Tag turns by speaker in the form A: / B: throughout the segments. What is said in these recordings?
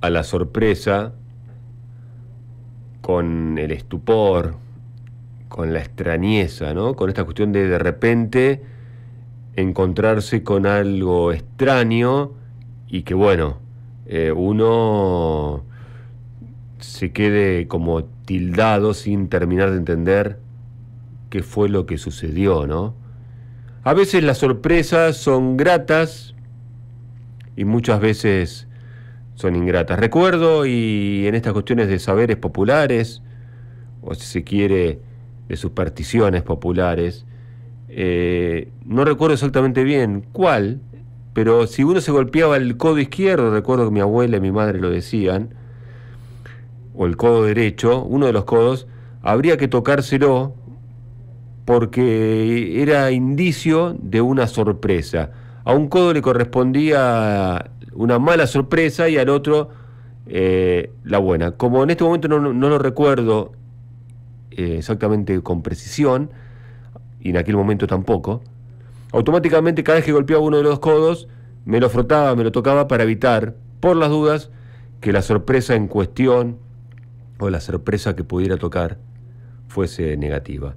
A: a la sorpresa con el estupor, con la extrañeza, ¿no? Con esta cuestión de repente encontrarse con algo extraño y que, bueno, uno se quede como tildado sin terminar de entender qué fue lo que sucedió, ¿no? A veces las sorpresas son gratas y muchas veces son ingratas. Recuerdo, y en estas cuestiones de saberes populares, o si se quiere, de supersticiones populares, no recuerdo exactamente bien cuál, pero si uno se golpeaba el codo izquierdo, recuerdo que mi abuela y mi madre lo decían, o el codo derecho, uno de los codos, habría que tocárselo porque era indicio de una sorpresa. A un codo le correspondía una mala sorpresa y al otro la buena. Como en este momento no lo recuerdo exactamente con precisión, y en aquel momento tampoco, automáticamente cada vez que golpeaba uno de los codos, me lo frotaba, me lo tocaba para evitar, por las dudas, que la sorpresa en cuestión o la sorpresa que pudiera tocar fuese negativa.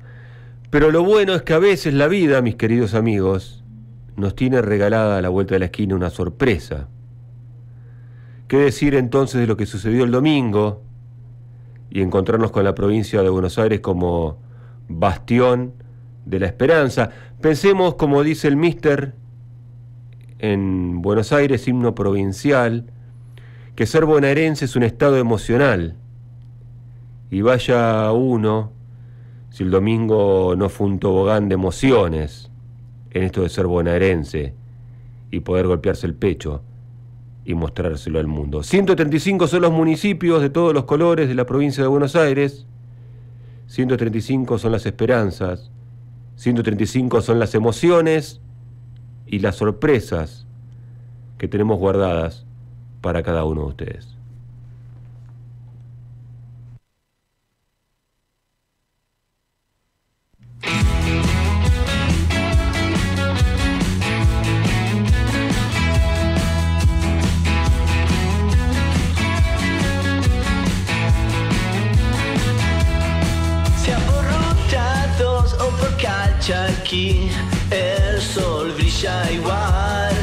A: Pero lo bueno es que a veces la vida, mis queridos amigos, nos tiene regalada a la vuelta de la esquina una sorpresa. ¿Qué decir entonces de lo que sucedió el domingo y encontrarnos con la provincia de Buenos Aires como bastión de la esperanza? Pensemos, como dice el Mister en Buenos Aires, himno provincial, que ser bonaerense es un estado emocional. Y vaya uno si el domingo no fue un tobogán de emociones en esto de ser bonaerense y poder golpearse el pecho y mostrárselo al mundo. 135 son los municipios de todos los colores de la provincia de Buenos Aires, 135 son las esperanzas, 135 son las emociones y las sorpresas que tenemos guardadas para cada uno de ustedes.
B: Aquí el sol brilla igual.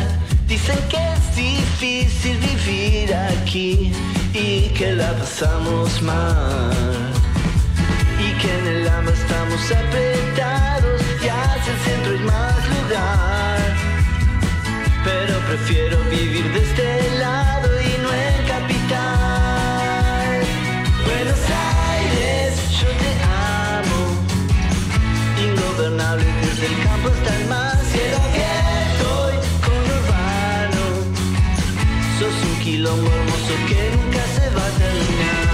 B: Dicen que es difícil vivir aquí y que la pasamos mal, y que en el hambre estamos apretados y hacia el centro hay más lugar. Pero prefiero vivir de este lado y no en capital. Buenos Aires, yo te amo, ingobernable desde el campo hasta el mar, cielo abierto y conurbano. Sos un quilombo hermoso que nunca se va a terminar.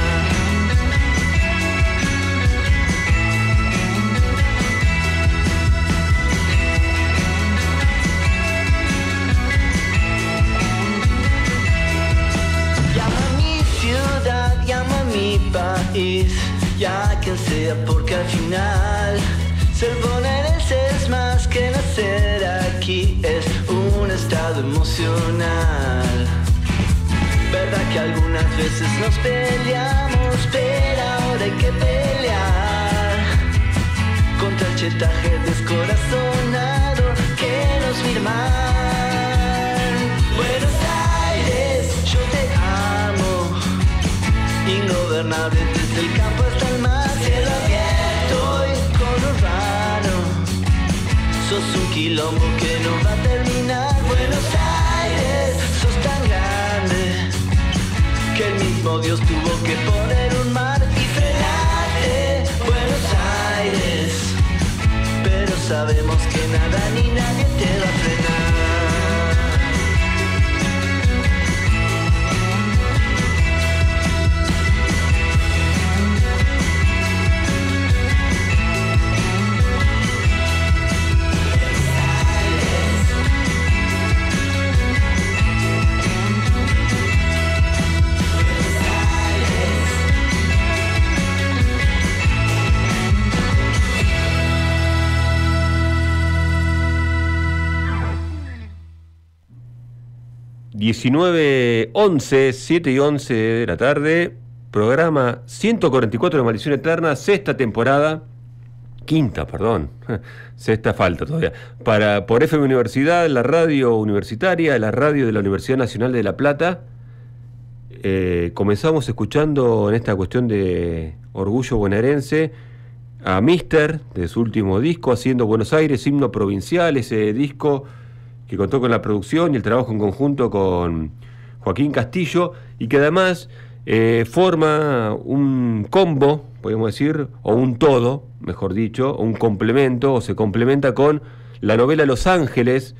B: Llama a mi ciudad, llama a mi país, ya quien sea, porque al final ser bonaerense es más que nacer aquí, es un estado emocional. Verdad que algunas veces nos peleamos, pero ahora hay que pelear contra el chetaje descorazonado que nos mira mal. Buenos Aires, yo te amo, ingobernable desde el campo hasta el mar, cielo abierto y conurbano. Sos un quilombo que no va a terminar. Buenos Aires, sos tan grande que el mismo Dios tuvo que poner un mar y frenarte. Buenos Aires, pero sabemos que nada ni nadie te va a frenar.
A: 19:11, 7:11 de la tarde, programa 144 de Maldición Eterna, quinta, sexta falta todavía, por FM Universidad, la radio universitaria, la radio de la Universidad Nacional de La Plata. Comenzamos escuchando en esta cuestión de orgullo bonaerense a Mister, de su último disco, Haciendo Buenos Aires, himno provincial, ese disco que contó con la producción y el trabajo en conjunto con Joaquín Castillo, y que además forma un combo, podemos decir, o un todo, mejor dicho, o un complemento, o se complementa con la novela Los Ángeles,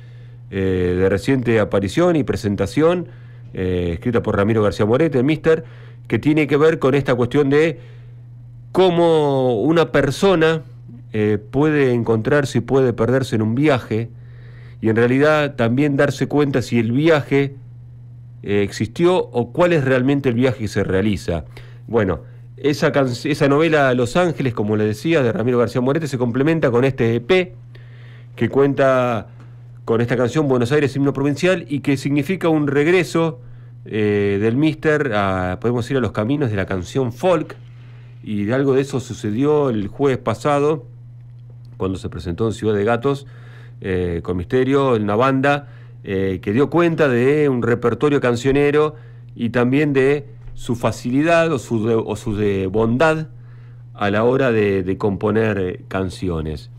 A: de reciente aparición y presentación, escrita por Ramiro García Morete, Mister, que tiene que ver con esta cuestión de cómo una persona puede encontrarse y puede perderse en un viaje, y en realidad también darse cuenta si el viaje existió o cuál es realmente el viaje que se realiza. Bueno, esa novela Los Ángeles, como le decía, de Ramiro García Morete, se complementa con este EP que cuenta con esta canción Buenos Aires, himno provincial, y que significa un regreso del Mister podemos decir, a los caminos de la canción folk, y de algo de eso sucedió el jueves pasado, cuando se presentó en Ciudad de Gatos, con Misterio, en una banda que dio cuenta de un repertorio cancionero y también de su facilidad o su bondad a la hora de componer canciones.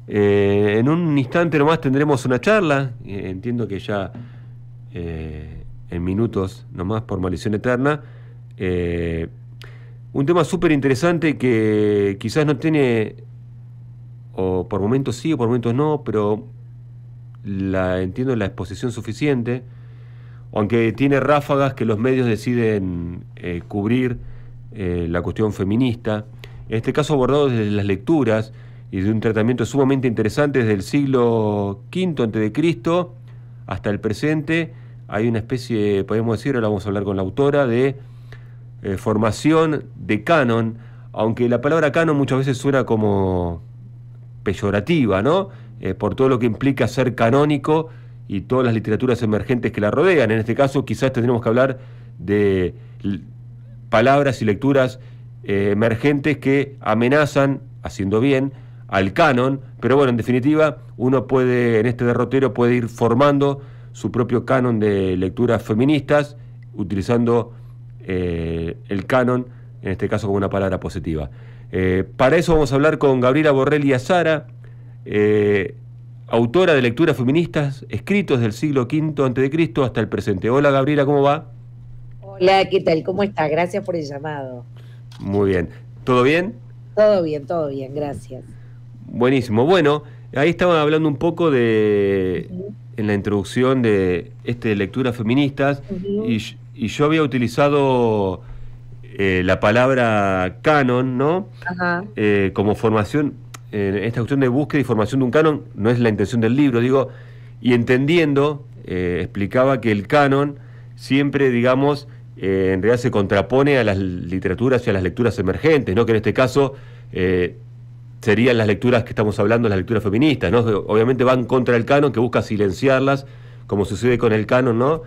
A: En un instante nomás tendremos una charla, entiendo que ya en minutos nomás por Maldición Eterna, un tema súper interesante que quizás no tiene, o por momentos sí o por momentos no, pero entiendo la exposición suficiente, aunque tiene ráfagas que los medios deciden cubrir la cuestión feminista, en este caso abordado desde las lecturas y de un tratamiento sumamente interesante desde el siglo V a.C. hasta el presente. Hay una especie, podemos decir, ahora vamos a hablar con la autora, de formación de canon, aunque la palabra canon muchas veces suena como peyorativa, ¿no? Por todo lo que implica ser canónico y todas las literaturas emergentes que la rodean. En este caso quizás tendremos que hablar de palabras y lecturas emergentes que amenazan, haciendo bien, al canon, pero bueno, en definitiva, uno puede, en este derrotero, puede ir formando su propio canon de lecturas feministas, utilizando el canon, en este caso como una palabra positiva. Para eso vamos a hablar con Gabriela Borrelli Azara, autora de lecturas feministas, escritos del siglo V a.C. hasta el presente. Hola Gabriela, ¿cómo va?
C: Hola, ¿qué tal? ¿Cómo está? Gracias por el llamado.
A: Muy bien. ¿Todo bien?
C: Todo bien, gracias.
A: Buenísimo. Bueno, ahí estaban hablando un poco de, en la introducción de lecturas feministas, y yo había utilizado la palabra canon, ¿no? Ajá. Como formación, esta cuestión de búsqueda y formación de un canon no es la intención del libro, digo, y entendiendo, explicaba que el canon siempre, digamos, en realidad se contrapone a las literaturas y a las lecturas emergentes, ¿no? Que en este caso serían las lecturas que estamos hablando, las lecturas feministas, ¿no? Obviamente van contra el canon, que busca silenciarlas, como sucede con el canon, ¿no?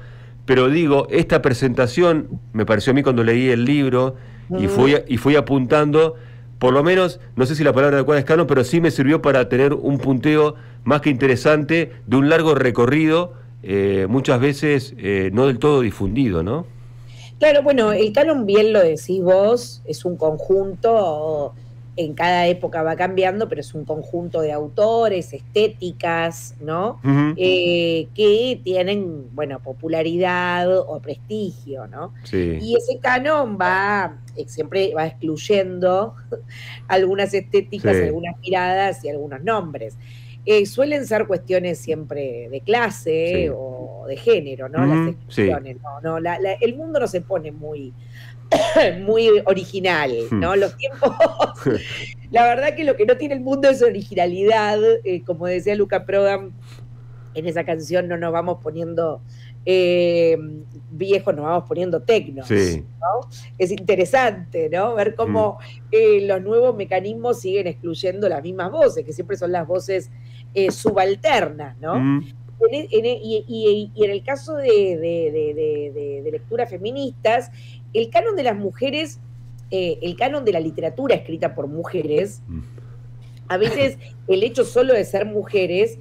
A: Pero digo, esta presentación me pareció a mí cuando leí el libro y fui apuntando, por lo menos, no sé si la palabra adecuada es canon, pero sí me sirvió para tener un punteo más que interesante de un largo recorrido, muchas veces no del todo difundido, ¿no?
C: Claro, bueno, el canon, bien lo decís vos, es un conjunto, en cada época va cambiando, pero es un conjunto de autores, estéticas, ¿no? Que tienen, bueno, popularidad o prestigio, ¿no? Sí. Y ese canon siempre va excluyendo algunas estéticas, sí, algunas miradas y algunos nombres. Suelen ser cuestiones siempre de clase, sí, o de género, ¿no? Las exclusiones, sí. El mundo no se pone muy original, ¿no? Los tiempos, la verdad que lo que no tiene el mundo es originalidad, como decía Luca Prodan en esa canción, no nos vamos poniendo viejos, nos vamos poniendo tecnos, sí, ¿no? Es interesante, ¿no? Ver cómo los nuevos mecanismos siguen excluyendo las mismas voces, que siempre son las voces subalternas, ¿no? Y en el caso de lecturas feministas, el canon de las mujeres, el canon de la literatura escrita por mujeres, a veces el hecho solo de ser mujeres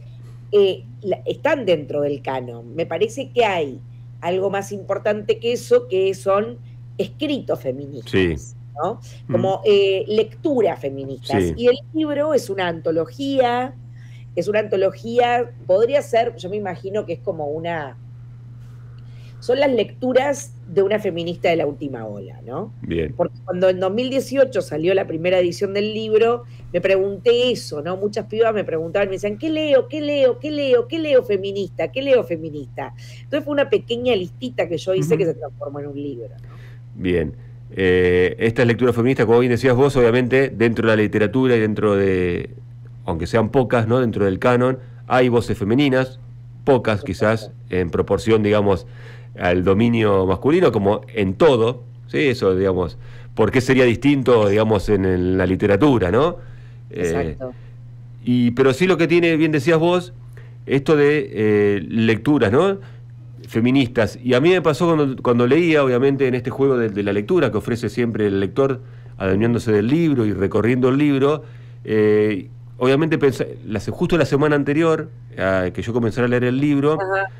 C: están dentro del canon. Me parece que hay algo más importante que eso, que son escritos feministas,
A: Sí.
C: ¿no? Como lecturas feministas.
A: Sí.
C: Y el libro es una antología, podría ser, yo me imagino que es como son las lecturas de una feminista de la última ola, ¿no?
A: Bien.
C: Porque cuando en 2018 salió la primera edición del libro, me pregunté eso, ¿no? Muchas pibas me preguntaban, me decían, ¿qué leo? ¿Qué leo? ¿Qué leo? ¿Qué leo feminista? ¿Qué leo feminista? Entonces fue una pequeña listita que yo hice que se transformó en un libro, ¿no?
A: Bien. Esta lectura feminista, como bien decías vos, obviamente, dentro de la literatura y dentro de, aunque sean pocas, ¿no? Dentro del canon, hay voces femeninas, pocas quizás, en proporción, digamos, al dominio masculino, como en todo, ¿sí? Eso, digamos, ¿por qué sería distinto, digamos, en la literatura, ¿no?
C: Exacto.
A: Pero sí lo que tiene, bien decías vos, esto de lecturas, ¿no? Feministas. Y a mí me pasó cuando leía, obviamente, en este juego de la lectura que ofrece siempre el lector, adueñándose del libro y recorriendo el libro, obviamente justo la semana anterior que yo comenzara a leer el libro,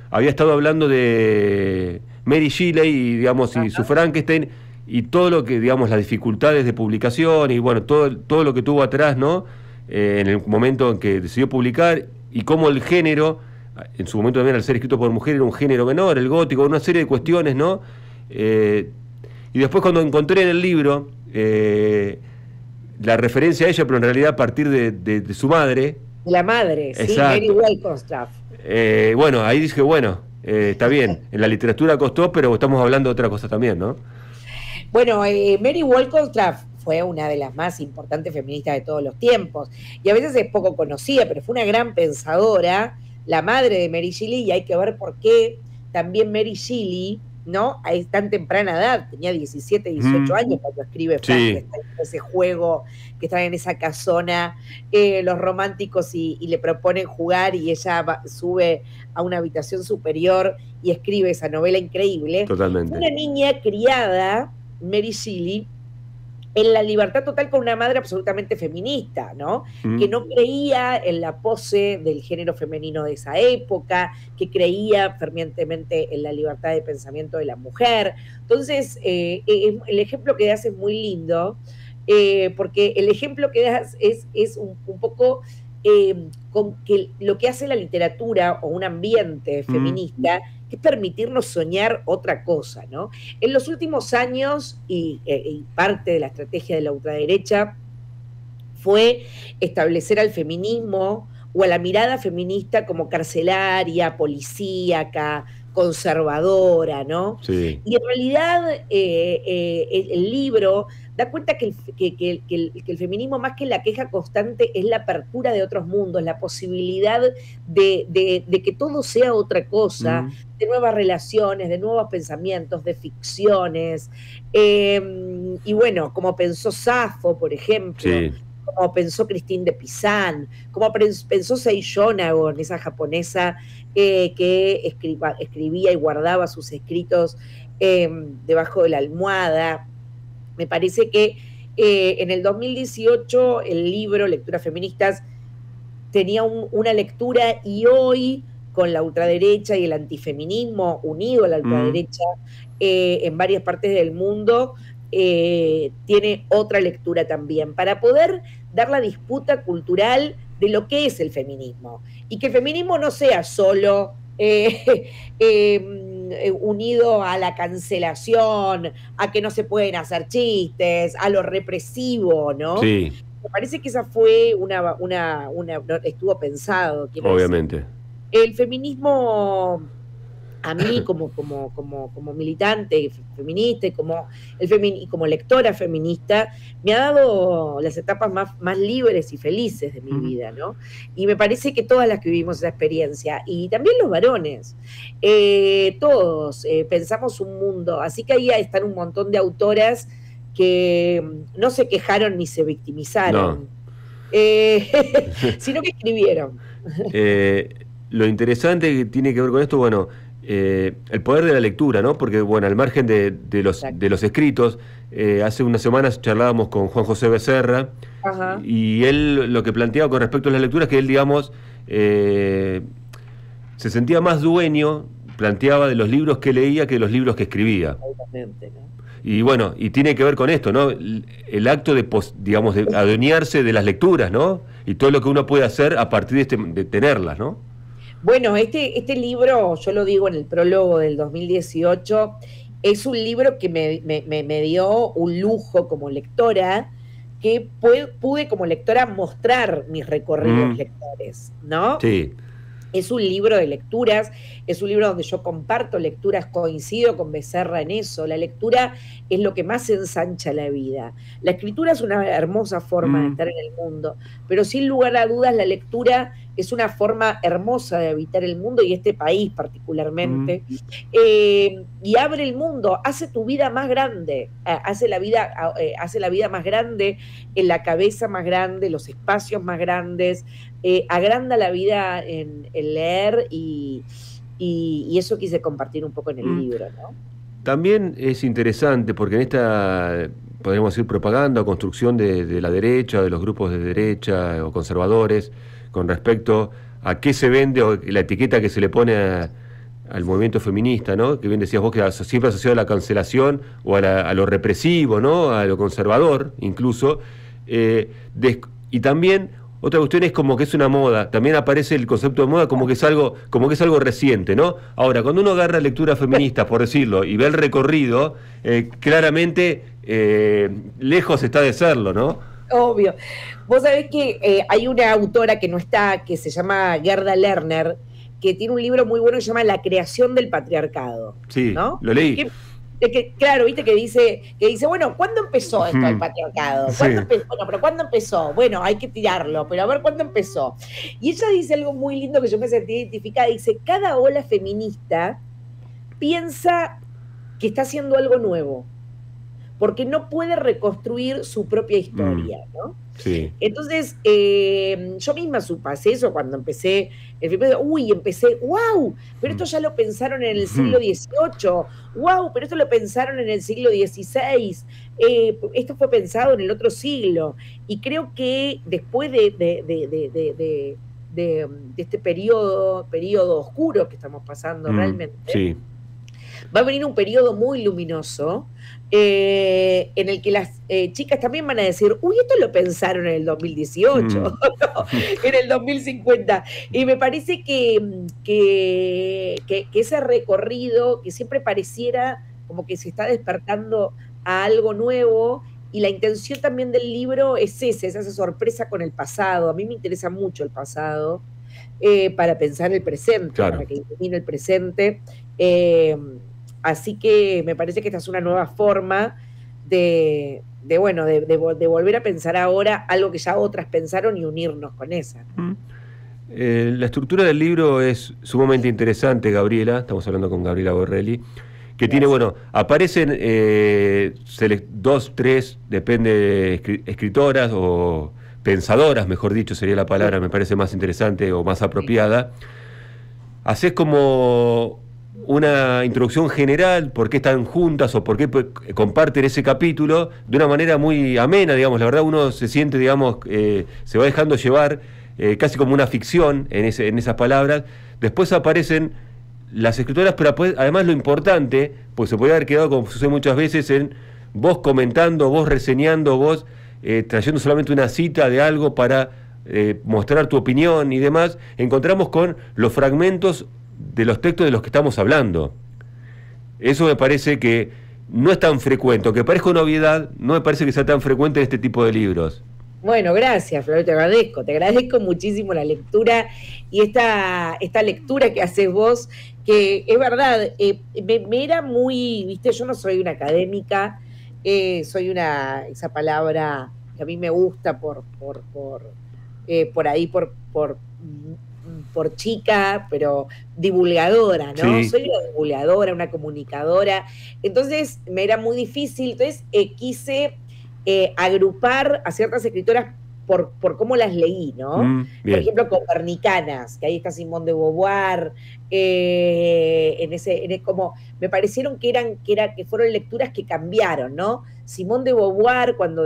A: había estado hablando de Mary Shelley y, digamos, y su Frankenstein y todo lo que, digamos, las dificultades de publicación y, bueno, todo lo que tuvo atrás, ¿no? En el momento en que decidió publicar y cómo el género, en su momento también al ser escrito por mujer, era un género menor, el gótico, una serie de cuestiones, ¿no? Y después cuando encontré en el libro la referencia a ella, pero en realidad a partir de su madre.
C: La madre, sí, Mary Wollstonecraft.
A: Bueno, ahí dije, bueno, está bien, en la literatura costó, pero estamos hablando de otra cosa también, ¿no?
C: Bueno, Mary Wollstonecraft fue una de las más importantes feministas de todos los tiempos, y a veces es poco conocida, pero fue una gran pensadora, la madre de Mary Shelley, y hay que ver por qué también Mary Shelley, ¿no? A tan temprana edad, tenía 17, 18 años cuando escribe Frankenstein, ese juego que están en esa casona, los románticos y le proponen jugar y ella sube a una habitación superior y escribe esa novela increíble.
A: Totalmente.
C: Una niña criada, Mary Shelley, en la libertad total con una madre absolutamente feminista, ¿no? Que no creía en la pose del género femenino de esa época, que creía fervientemente en la libertad de pensamiento de la mujer. Entonces, el ejemplo que das es muy lindo, porque el ejemplo que das es un poco con que lo que hace la literatura o un ambiente feminista es permitirnos soñar otra cosa, ¿no? En los últimos años, y parte de la estrategia de la ultraderecha fue establecer al feminismo o a la mirada feminista como carcelaria, policíaca, conservadora, ¿no?
A: Sí.
C: Y en realidad el libro da cuenta que el feminismo, más que la queja constante, es la apertura de otros mundos, la posibilidad de que todo sea otra cosa, de nuevas relaciones, de nuevos pensamientos, de ficciones. Y bueno, como pensó Safo, por ejemplo, como pensó Christine de Pizan, como pensó Sei Yonagon, esa japonesa que escribía y guardaba sus escritos debajo de la almohada. Me parece que en el 2018 el libro Lecturas Feministas tenía una lectura, y hoy con la ultraderecha y el antifeminismo unido a la ultraderecha en varias partes del mundo, tiene otra lectura también, para poder dar la disputa cultural de lo que es el feminismo, y que el feminismo no sea solo unido a la cancelación, a que no se pueden hacer chistes, a lo represivo, ¿no?
A: Sí.
C: Me parece que esa fue estuvo pensado.
A: Obviamente.
C: Decir. El feminismo, a mí como militante feminista y como lectora feminista, me ha dado las etapas más libres y felices de mi vida, ¿no? Y me parece que todas las que vivimos esa experiencia, y también los varones, todos pensamos un mundo, así que ahí están un montón de autoras que no se quejaron ni se victimizaron, sino que escribieron.
A: lo interesante que tiene que ver con esto, bueno, el poder de la lectura, ¿no? Porque, bueno, al margen de los escritos, hace unas semanas charlábamos con Juan José Becerra,
C: Ajá.
A: y él lo que planteaba con respecto a las lecturas, que él, digamos, se sentía más dueño, planteaba, de los libros que leía que de los libros que escribía.
C: Obviamente, ¿no?
A: Y bueno, y tiene que ver con esto, ¿no? El acto de, digamos, de adueñarse de las lecturas, ¿no? Y todo lo que uno puede hacer a partir de tenerlas, ¿no?
C: Bueno, este libro, yo lo digo en el prólogo del 2018, es un libro que me dio un lujo como lectora, que pude como lectora mostrar mis recorridos lectores, ¿no?
A: Sí.
C: Es un libro de lecturas, es un libro donde yo comparto lecturas, coincido con Becerra en eso. La lectura es lo que más ensancha la vida. La escritura es una hermosa forma de estar en el mundo, pero sin lugar a dudas la lectura es una forma hermosa de habitar el mundo y este país particularmente. Y abre el mundo, hace tu vida más grande, hace la vida más grande, en la cabeza más grande, los espacios más grandes, agranda la vida en leer y eso quise compartir un poco en el libro, ¿no?
A: También es interesante porque en esta, podríamos decir, propaganda o construcción de la derecha, de los grupos de derecha o conservadores, con respecto a qué se vende o la etiqueta que se le pone al movimiento feminista, ¿no? Que bien decías vos, que siempre asociado a la cancelación o a lo represivo, ¿no? A lo conservador, incluso. Y también otra cuestión es como que es una moda. También aparece el concepto de moda como que es algo reciente, ¿no? Ahora, cuando uno agarra lecturas feministas, por decirlo, y ve el recorrido, claramente lejos está de serlo, ¿no?
C: Obvio. Vos sabés que hay una autora que no está, que se llama Gerda Lerner, que tiene un libro muy bueno que se llama La creación del patriarcado.
A: Sí,
C: ¿no?
A: lo leí.
C: Claro, viste que dice, bueno, ¿cuándo empezó esto del patriarcado? Bueno, pero ¿cuándo empezó? Bueno, hay que tirarlo, pero a ver cuándo empezó. Y ella dice algo muy lindo que yo me sentí identificada, dice, cada ola feminista piensa que está haciendo algo nuevo, porque no puede reconstruir su propia historia, ¿no?
A: Sí.
C: Entonces, yo misma pasé eso cuando empecé, empecé, wow, pero esto ya lo pensaron en el siglo XVIII, wow, pero esto lo pensaron en el siglo XVI, esto fue pensado en el otro siglo, y creo que después de este periodo oscuro que estamos pasando realmente,
A: sí,
C: va a venir un periodo muy luminoso, en el que las chicas también van a decir, esto lo pensaron en el 2018, ¿no? En el 2050. Y me parece que ese recorrido, que siempre pareciera como que se está despertando a algo nuevo, y la intención también del libro es esa sorpresa con el pasado. A mí me interesa mucho el pasado, para pensar el presente,
A: claro,
C: para que ilumine el presente. Así que me parece que esta es una nueva forma de volver a pensar ahora algo que ya otras pensaron y unirnos con esa.
A: La estructura del libro es sumamente interesante, Gabriela. Estamos hablando con Gabriela Borrelli, que tiene, aparecen 2, 3, depende, escritoras o pensadoras, mejor dicho, sería la palabra, me parece más interesante o más apropiada. Haces como una introducción general, por qué están juntas o por qué comparten ese capítulo, de una manera muy amena, digamos. La verdad uno se siente, digamos, se va dejando llevar, casi como una ficción en esas palabras. Después aparecen las escritoras, pero además lo importante, pues se puede haber quedado, como sucede muchas veces, en vos comentando, vos reseñando, vos trayendo solamente una cita de algo para mostrar tu opinión y demás. Encontramos con los fragmentos de los textos de los que estamos hablando. Eso me parece que no es tan frecuente, aunque parezca una obviedad, no me parece que sea tan frecuente en este tipo de libros.
C: Bueno, gracias, Flor, te agradezco muchísimo la lectura y esta lectura que haces vos, que es verdad, me era muy, viste, yo no soy una académica, soy esa palabra que a mí me gusta por chica, pero divulgadora, ¿no? Sí. Soy una divulgadora, una comunicadora, entonces me era muy difícil, entonces quise agrupar a ciertas escritoras por cómo las leí, ¿no? Por ejemplo, Copernicanas, que ahí está Simone de Beauvoir, como me parecieron que fueron lecturas que cambiaron, ¿no? Simone de Beauvoir cuando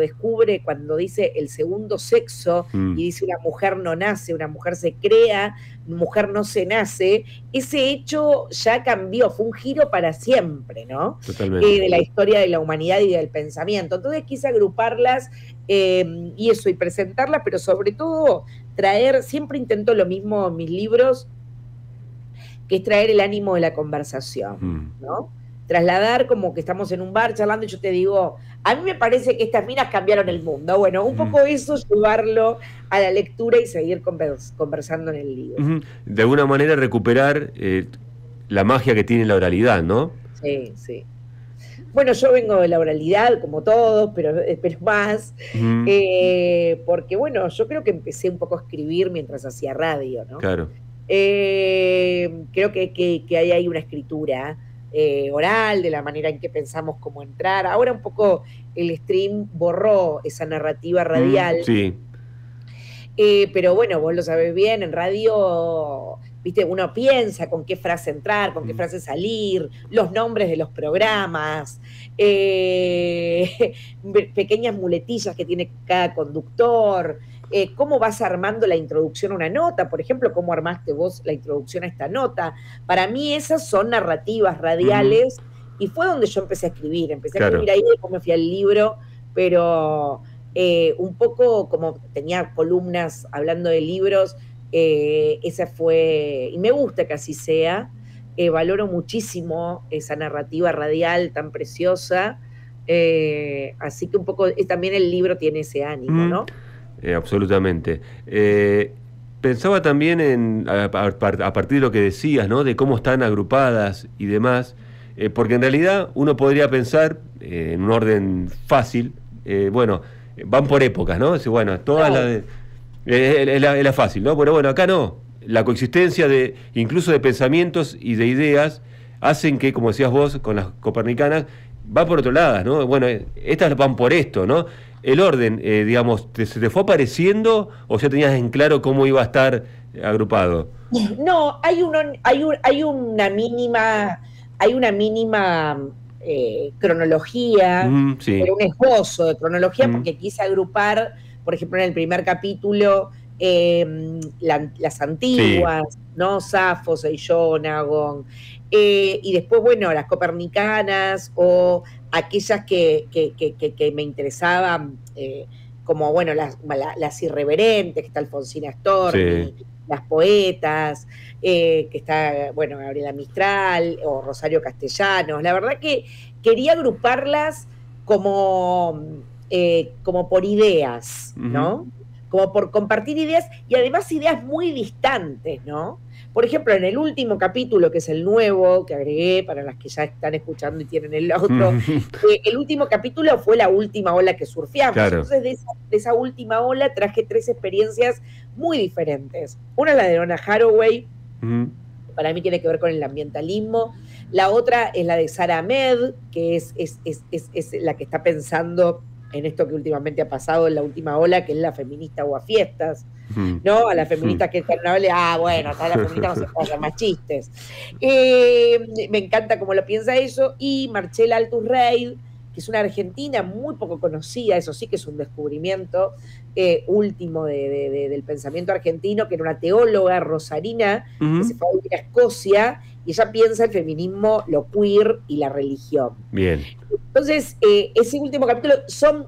C: dice el segundo sexo y dice una mujer no nace, una mujer se crea, mujer no se nace, ese hecho ya cambió, fue un giro para siempre, ¿no? De la historia de la humanidad y del pensamiento. Entonces quise agruparlas y eso, y presentarlas, pero sobre todo siempre intento lo mismo en mis libros, que es traer el ánimo de la conversación, ¿no? Trasladar como que estamos en un bar charlando y yo te digo, a mí me parece que estas minas cambiaron el mundo. Bueno, un poco eso, llevarlo a la lectura y seguir conversando en el libro.
A: De alguna manera recuperar la magia que tiene la oralidad, ¿no?
C: Sí, sí. Bueno, yo vengo de la oralidad, como todos, pero más, porque bueno, yo creo que empecé un poco a escribir mientras hacía radio, ¿no?
A: Claro.
C: Creo que hay ahí una escritura oral, de la manera en que pensamos cómo entrar. Ahora un poco el stream borró esa narrativa radial.
A: Sí.
C: Pero bueno, vos lo sabés bien, en radio, viste, uno piensa con qué frase entrar, con qué frase salir, los nombres de los programas, pequeñas muletillas que tiene cada conductor, cómo vas armando la introducción a una nota, por ejemplo, cómo armaste vos la introducción a esta nota. Para mí esas son narrativas radiales y fue donde yo empecé a escribir. Empecé a escribir ahí, después me fui al libro, pero un poco como tenía columnas hablando de libros, esa fue, y me gusta que así sea, valoro muchísimo esa narrativa radial tan preciosa, así que un poco también el libro tiene ese ánimo, ¿no?
A: Absolutamente. Pensaba también a partir de lo que decías, ¿no? De cómo están agrupadas y demás, porque en realidad uno podría pensar en un orden fácil, bueno, van por épocas, ¿no? Bueno, todas es la fácil, ¿no? Pero bueno, acá no. La coexistencia incluso de pensamientos y de ideas hacen que, como decías vos, con las copernicanas, va por otro lado, ¿no? Bueno, estas van por esto, ¿no? El orden, digamos, ¿se te fue apareciendo o ya tenías en claro cómo iba a estar agrupado?
C: No, hay una mínima cronología, pero un esbozo de cronología, porque quise agrupar, por ejemplo, en el primer capítulo, las antiguas, ¿no? Safo, Seillón, Agón, y después, bueno, las copernicanas o aquellas que me interesaban, como, bueno, las irreverentes, que está Alfonsina Storni, las poetas, que está, bueno, Gabriela Mistral o Rosario Castellanos. La verdad que quería agruparlas como por ideas, ¿no? Como por compartir ideas, y además ideas muy distantes, ¿no? Por ejemplo, en el último capítulo, que es el nuevo, que agregué para las que ya están escuchando y tienen el otro, el último capítulo fue la última ola que surfeamos. Claro. Entonces, de esa última ola traje 3 experiencias muy diferentes. Una es la de Donna Haraway, para mí tiene que ver con el ambientalismo. La otra es la de Sara Ahmed, que es la que está pensando en esto que últimamente ha pasado en la última ola, que es la feminista Aguafiestas, ¿no? A la feminista que es carnavale, bueno, hasta la feminista no se puede hacer más chistes. Me encanta cómo lo piensa eso. Y Marcela Altusreid, que es una argentina muy poco conocida, eso sí que es un descubrimiento último del pensamiento argentino, que era una teóloga rosarina, que se fue a vivir a Escocia, y ella piensa el feminismo, lo queer y la religión.
A: Bien.
C: Entonces, ese último capítulo son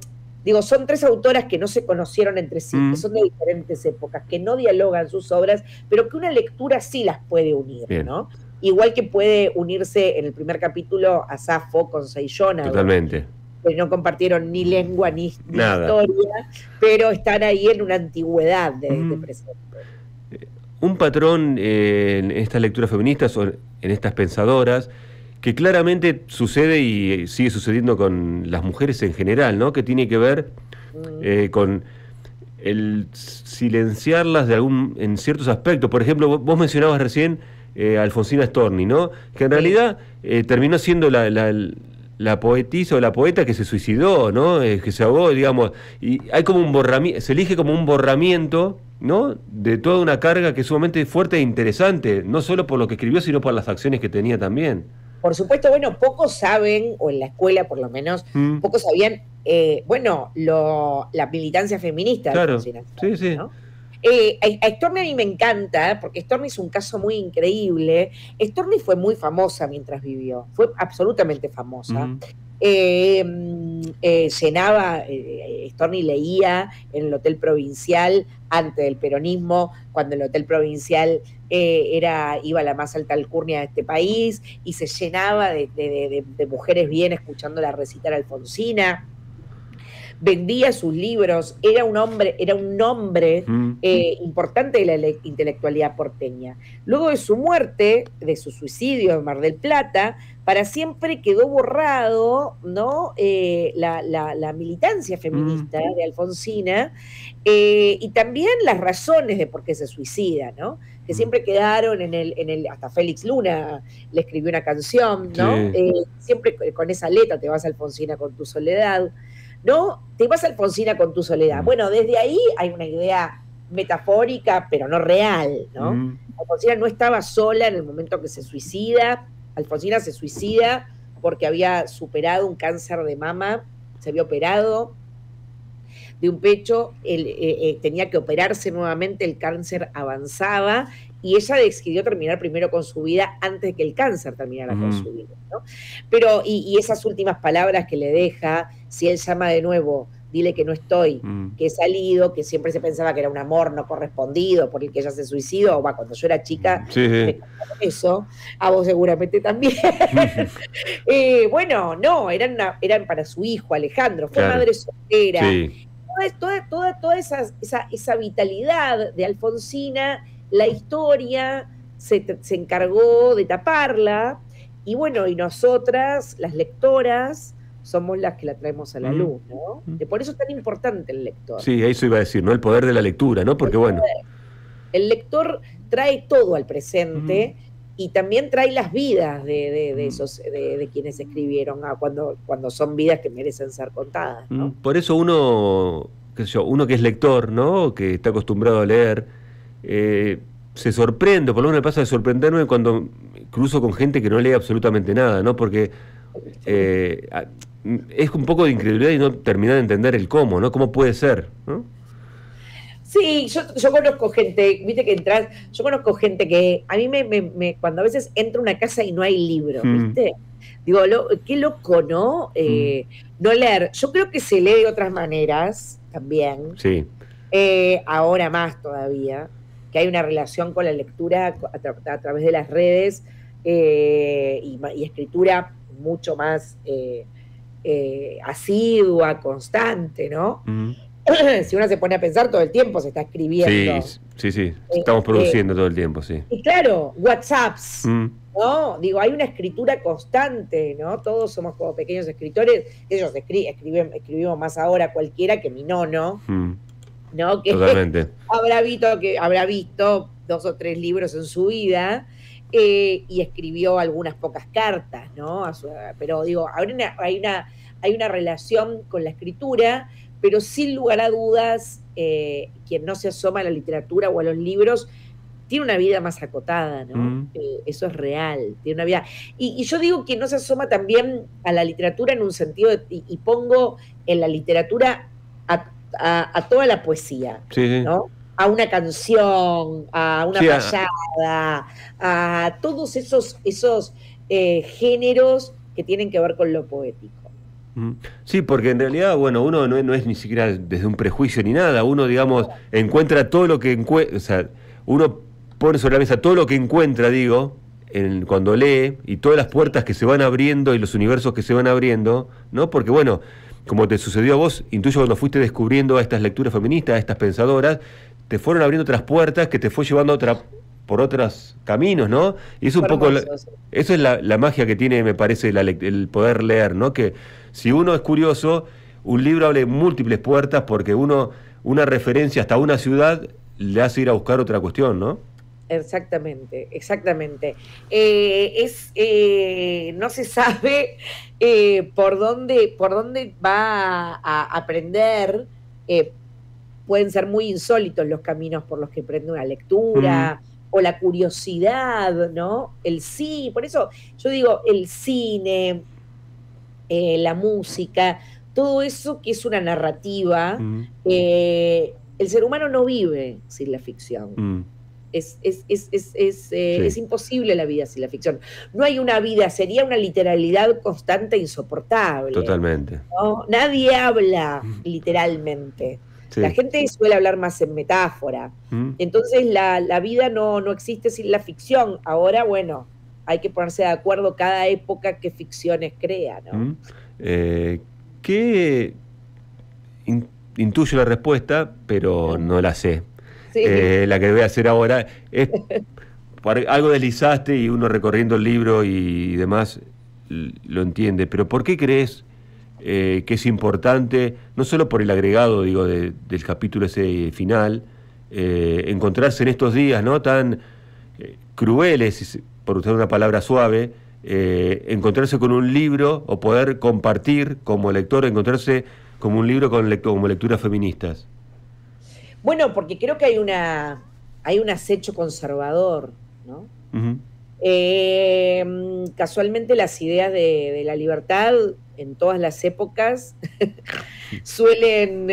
C: 3 autoras que no se conocieron entre sí, que son de diferentes épocas, que no dialogan sus obras, pero que una lectura sí las puede unir, ¿no? Igual que puede unirse en el primer capítulo a Safo con Seillón.
A: Totalmente.
C: Que no compartieron ni lengua ni historia, pero están ahí en una antigüedad de presente.
A: Un patrón en estas lecturas feministas o en estas pensadoras que claramente sucede y sigue sucediendo con las mujeres en general, ¿no? Que tiene que ver con el silenciarlas en ciertos aspectos. Por ejemplo, vos mencionabas recién a Alfonsina Storni, ¿no? Que en realidad terminó siendo la poetisa o la poeta que se suicidó, ¿no? Que se ahogó, digamos, y hay como un borramiento, se elige como un borramiento, ¿no? De toda una carga que es sumamente fuerte e interesante, no solo por lo que escribió, sino por las acciones que tenía también.
C: Por supuesto, bueno, pocos saben, o en la escuela por lo menos, pocos sabían, la militancia feminista de
A: Claro,
C: Alfonsina,
A: sí, sí.
C: ¿no? A Storni a mí me encanta, porque Storni es un caso muy increíble. Storni fue muy famosa mientras vivió, fue absolutamente famosa. Llenaba, Storni leía en el Hotel Provincial antes del peronismo, cuando el Hotel Provincial iba a la más alta alcurnia de este país, y se llenaba de mujeres bien escuchándola recitar a Alfonsina. Vendía sus libros, era un nombre importante de la intelectualidad porteña. Luego de su muerte, de su suicidio en Mar del Plata, para siempre quedó borrado, ¿no? La militancia feminista de Alfonsina, y también las razones de por qué se suicida, ¿no? Que siempre quedaron hasta Félix Luna le escribió una canción, ¿no? Sí. Siempre con esa letra, te vas Alfonsina con tu soledad, ¿no? Te vas Alfonsina con tu soledad. Bueno, desde ahí hay una idea metafórica, pero no real, ¿no? Alfonsina no estaba sola en el momento que se suicida. Alfonsina se suicida porque había superado un cáncer de mama, se había operado de un pecho, tenía que operarse nuevamente, el cáncer avanzaba, y ella decidió terminar primero con su vida antes de que el cáncer terminara con su vida, ¿no? Pero, y esas últimas palabras que le deja, si él llama de nuevo, dile que no estoy, que he salido, que siempre se pensaba que era un amor no correspondido por el que ella se suicidó. Cuando yo era chica, me contaron eso, a vos seguramente también. Bueno, no, eran para su hijo Alejandro, fue madre soltera. Sí. Toda esa vitalidad de Alfonsina, la historia se encargó de taparla, y bueno, y nosotras, las lectoras, somos las que la traemos a la luz, ¿no? Por eso es tan importante el lector.
A: Sí, eso iba a decir, ¿no? El poder de la lectura, ¿no? Porque bueno.
C: El lector trae todo al presente, y también trae las vidas de quienes escribieron, cuando son vidas que merecen ser contadas, ¿no?
A: Por eso uno que es lector, ¿no? Que está acostumbrado a leer, se sorprende, por lo menos me pasa de sorprenderme cuando cruzo con gente que no lee absolutamente nada, ¿no? Porque es un poco de incredulidad y no terminar de entender el cómo, ¿no? ¿Cómo puede ser, ¿no?
C: Sí, yo conozco gente, viste que entras, yo conozco gente que a mí cuando a veces entro a una casa y no hay libros, ¿viste? Digo, qué loco, ¿no? No leer. Yo creo que se lee de otras maneras también.
A: Sí.
C: Ahora más todavía, que hay una relación con la lectura a través de las redes, y escritura mucho más asidua, constante, ¿no? Si uno se pone a pensar, todo el tiempo se está escribiendo.
A: Sí. Estamos produciendo todo el tiempo, sí.
C: Y claro, WhatsApps, ¿no? Digo, hay una escritura constante, ¿no? Todos somos como pequeños escritores. Ellos escribimos más ahora cualquiera que mi nono, ¿no? Que
A: totalmente.
C: habrá visto 2 o 3 libros en su vida, y escribió algunas pocas cartas, ¿no? Pero digo, hay una relación con la escritura, pero sin lugar a dudas, quien no se asoma a la literatura o a los libros tiene una vida más acotada, ¿no? Eso es real, tiene una vida. Y yo digo que no se asoma también a la literatura en un sentido, y pongo en la literatura a toda la poesía, ¿no? A una canción, a una payada, a todos esos géneros que tienen que ver con lo poético.
A: Sí, porque en realidad, bueno, uno no es ni siquiera desde un prejuicio ni nada, uno, digamos, encuentra todo lo que encuentra, o sea, uno pone sobre la mesa todo lo que encuentra, cuando lee, y todas las puertas que se van abriendo y los universos que se van abriendo, ¿no? Porque, bueno, como te sucedió a vos, intuyo cuando fuiste descubriendo a estas lecturas feministas, a estas pensadoras, te fueron abriendo otras puertas que te fue llevando por otros caminos, ¿no? Y es un poco, eso es la magia que tiene, me parece, el poder leer, ¿no? Que si uno es curioso, un libro abre múltiples puertas, porque una referencia hasta una ciudad le hace ir a buscar otra cuestión, ¿no?
C: Exactamente, exactamente. No se sabe por dónde va a aprender. Pueden ser muy insólitos los caminos por los que aprende una lectura, o la curiosidad, ¿no? El sí, por eso yo digo, el cine, la música, todo eso que es una narrativa, el ser humano no vive sin la ficción. Es imposible la vida sin la ficción. No hay una vida, sería una literalidad constante e insoportable.
A: Totalmente.
C: ¿No? Nadie habla literalmente. Sí. La gente suele hablar más en metáfora. Entonces la vida no existe sin la ficción. Ahora, bueno, hay que ponerse de acuerdo cada época qué ficciones crea, ¿no?
A: ¿Qué intuyo la respuesta, pero no la sé? Sí. La que voy a hacer ahora es algo deslizaste y uno recorriendo el libro y demás lo entiende, pero ¿por qué crees que es importante, no solo por el agregado, digo, del capítulo ese final, encontrarse en estos días, ¿no?, tan crueles, por usar una palabra suave, encontrarse con un libro o poder compartir como lector, encontrarse como un libro como lecturas feministas?
C: Bueno, porque creo que hay un acecho conservador, ¿no? Casualmente las ideas de la libertad en todas las épocas suelen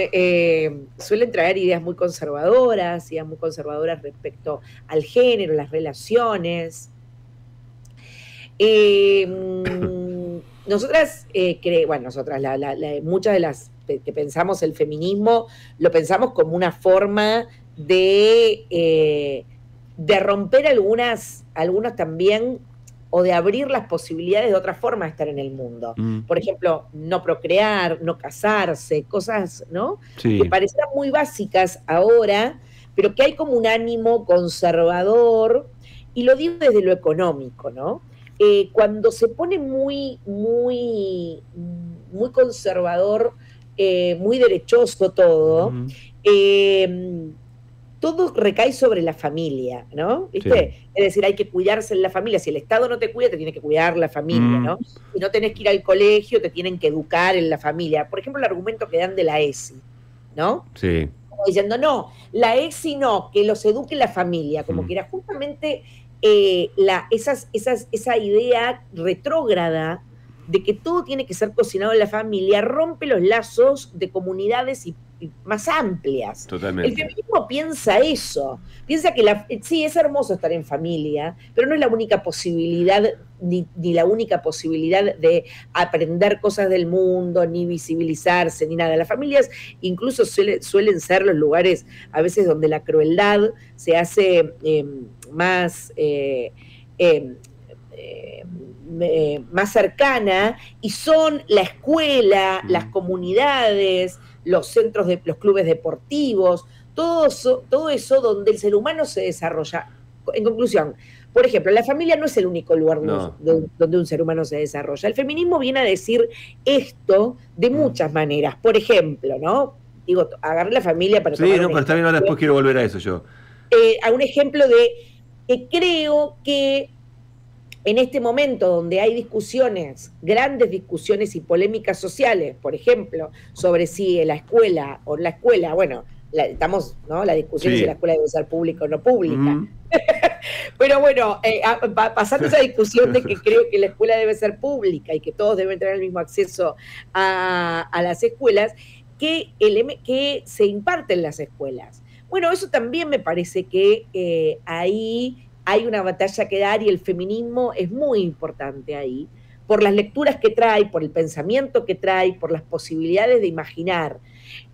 C: traer ideas muy conservadoras respecto al género, las relaciones. Nosotras, muchas de las que pensamos el feminismo, lo pensamos como una forma de romper algunas también, o de abrir las posibilidades de otra forma de estar en el mundo. Por ejemplo, no procrear, no casarse, cosas, ¿no? Sí. Que parecían muy básicas ahora, pero que hay como un ánimo conservador, y lo digo desde lo económico, ¿no? Cuando se pone muy, muy, muy conservador, muy derechoso todo, todo recae sobre la familia, ¿no? ¿Viste? Sí. Es decir, hay que cuidarse en la familia. Si el Estado no te cuida, te tiene que cuidar la familia, ¿no? Si no tenés que ir al colegio, te tienen que educar en la familia. Por ejemplo, el argumento que dan de la ESI, ¿no?
A: Sí.
C: Como diciendo, no, la ESI no, que los eduque la familia. Como que era justamente esa idea retrógrada de que todo tiene que ser cocinado en la familia, rompe los lazos de comunidades y más amplias.
A: Totalmente.
C: El feminismo piensa eso, piensa que sí, es hermoso estar en familia, pero no es la única posibilidad, ni la única posibilidad de aprender cosas del mundo, ni visibilizarse, ni nada. Las familias incluso suelen ser los lugares a veces donde la crueldad se hace más cercana, y son la escuela, las comunidades, los centros los clubes deportivos, todo eso donde el ser humano se desarrolla. En conclusión, por ejemplo, la familia no es el único lugar donde un ser humano se desarrolla. El feminismo viene a decir esto de muchas maneras. Por ejemplo, ¿no? Digo, agarré la familia para...
A: Sí, no, pero está bien, ahora después quiero volver a eso yo.
C: A un ejemplo de que creo que en este momento donde hay discusiones, grandes discusiones y polémicas sociales, por ejemplo, sobre si la escuela, bueno, la discusión es si la escuela debe ser pública o no pública. Pero bueno, pasando esa discusión de que creo que la escuela debe ser pública y que todos deben tener el mismo acceso a las escuelas, que se imparte en las escuelas. Bueno, eso también me parece que ahí hay una batalla que dar, y el feminismo es muy importante ahí, por las lecturas que trae, por el pensamiento que trae, por las posibilidades de imaginar.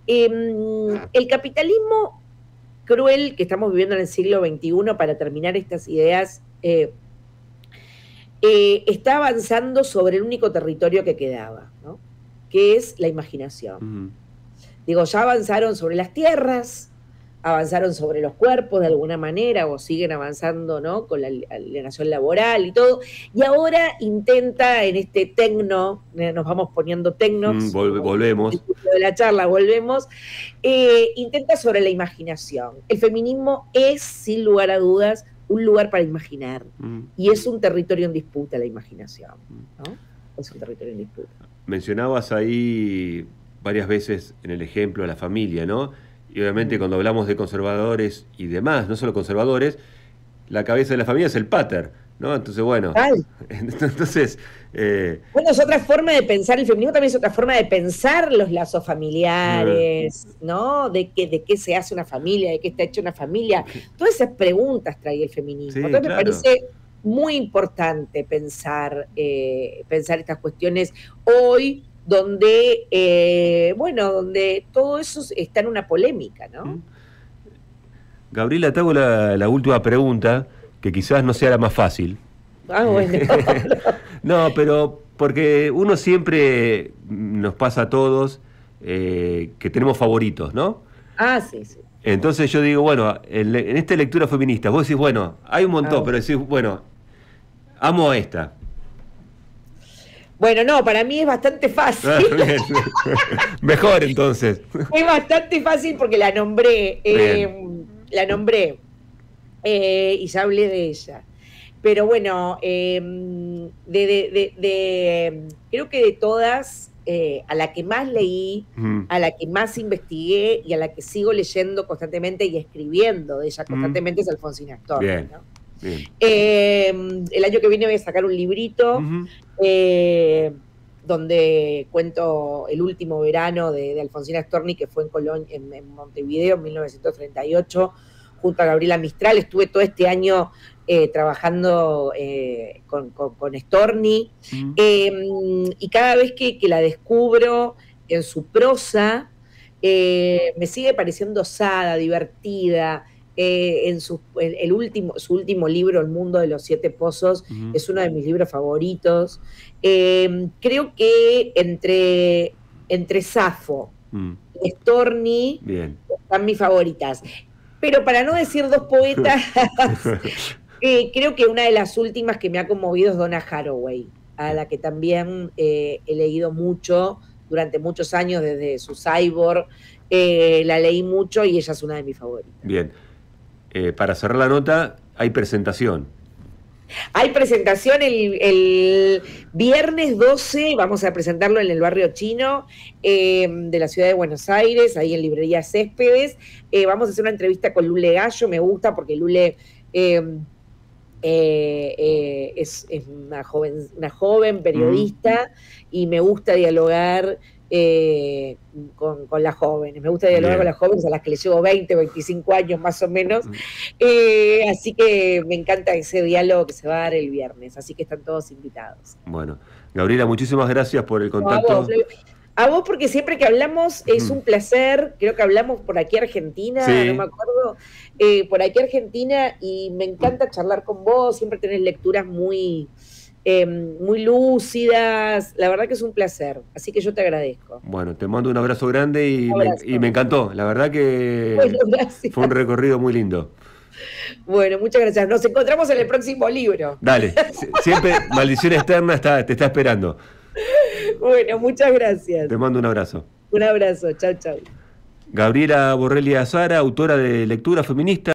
C: El capitalismo cruel que estamos viviendo en el siglo XXI, para terminar estas ideas, está avanzando sobre el único territorio que quedaba, ¿no? Que es la imaginación. Digo, ya avanzaron sobre las tierras, avanzaron sobre los cuerpos de alguna manera, o siguen avanzando, ¿no?, con la alienación laboral y todo, y ahora intenta en este tecno, nos vamos poniendo tecnos,
A: volvemos
C: de la charla, volvemos, intenta sobre la imaginación. El feminismo es, sin lugar a dudas, un lugar para imaginar. Y es un territorio en disputa la imaginación, ¿no? Es un territorio en disputa.
A: Mencionabas ahí varias veces en el ejemplo a la familia, ¿no? Y obviamente cuando hablamos de conservadores y demás, no solo conservadores, la cabeza de la familia es el pater, ¿no? Entonces, bueno. Entonces.
C: Bueno, es otra forma de pensar, el feminismo también es otra forma de pensar los lazos familiares, ¿no? De qué se hace una familia, de qué está hecha una familia. Todas esas preguntas trae el feminismo.
A: Sí,
C: Entonces
A: claro.
C: me parece muy importante pensar estas cuestiones hoy, donde, donde todo eso está en una polémica, ¿no?
A: Gabriela, te hago la última pregunta, que quizás no sea la más fácil.
C: Ah, bueno.
A: No, pero porque uno siempre nos pasa a todos que tenemos favoritos, ¿no?
C: Ah, sí, sí.
A: Entonces yo digo, bueno, en esta lectura feminista, vos decís, bueno, hay un montón, pero decís, bueno, amo a esta.
C: Bueno, no, para mí es bastante fácil.
A: Mejor entonces.
C: Es bastante fácil porque la nombré. Y ya hablé de ella. Pero bueno, creo que de todas, a la que más leí, a la que más investigué y a la que sigo leyendo constantemente y escribiendo de ella constantemente es Alfonsina Storni,
A: Bien.
C: ¿no?
A: Bien.
C: El año que viene voy a sacar un librito donde cuento el último verano de Alfonsina Storni, que fue en Montevideo en 1938, junto a Gabriela Mistral. Estuve todo este año trabajando con Storni, y cada vez que la descubro en su prosa, me sigue pareciendo osada, divertida. Su último libro, El mundo de los siete pozos, es uno de mis libros favoritos. Creo que entre Safo y Storni están mis favoritas. Pero para no decir dos poetas, creo que una de las últimas que me ha conmovido es Donna Haraway, a la que también he leído mucho durante muchos años, desde su Cyborg. La leí mucho y ella es una de mis favoritas.
A: Bien. Para cerrar la nota, hay presentación.
C: Hay presentación el viernes 12, vamos a presentarlo en el barrio chino de la ciudad de Buenos Aires, ahí en Librería Céspedes. Vamos a hacer una entrevista con Lule Gallo, me gusta porque Lule es una joven periodista y me gusta dialogar con las jóvenes. Me gusta dialogar con las jóvenes a las que les llevo 20, 25 años más o menos. Así que me encanta ese diálogo que se va a dar el viernes. Así que están todos invitados.
A: Bueno, Gabriela, muchísimas gracias por el contacto.
C: A vos, porque siempre que hablamos es un placer. Creo que hablamos por aquí Argentina, no me acuerdo, por aquí Argentina, y me encanta charlar con vos. Siempre tenés lecturas muy lúcidas. La verdad que es un placer, así que yo te agradezco.
A: Bueno, te mando un abrazo grande y me encantó. La verdad que fue un recorrido muy lindo.
C: Bueno, muchas gracias. Nos encontramos en el próximo libro.
A: Dale, siempre Maldición Externa te está esperando.
C: Bueno, muchas gracias.
A: Te mando un abrazo.
C: Un abrazo, chau, chau.
A: Gabriela Borrelli Azara, autora de Lectura Feminista.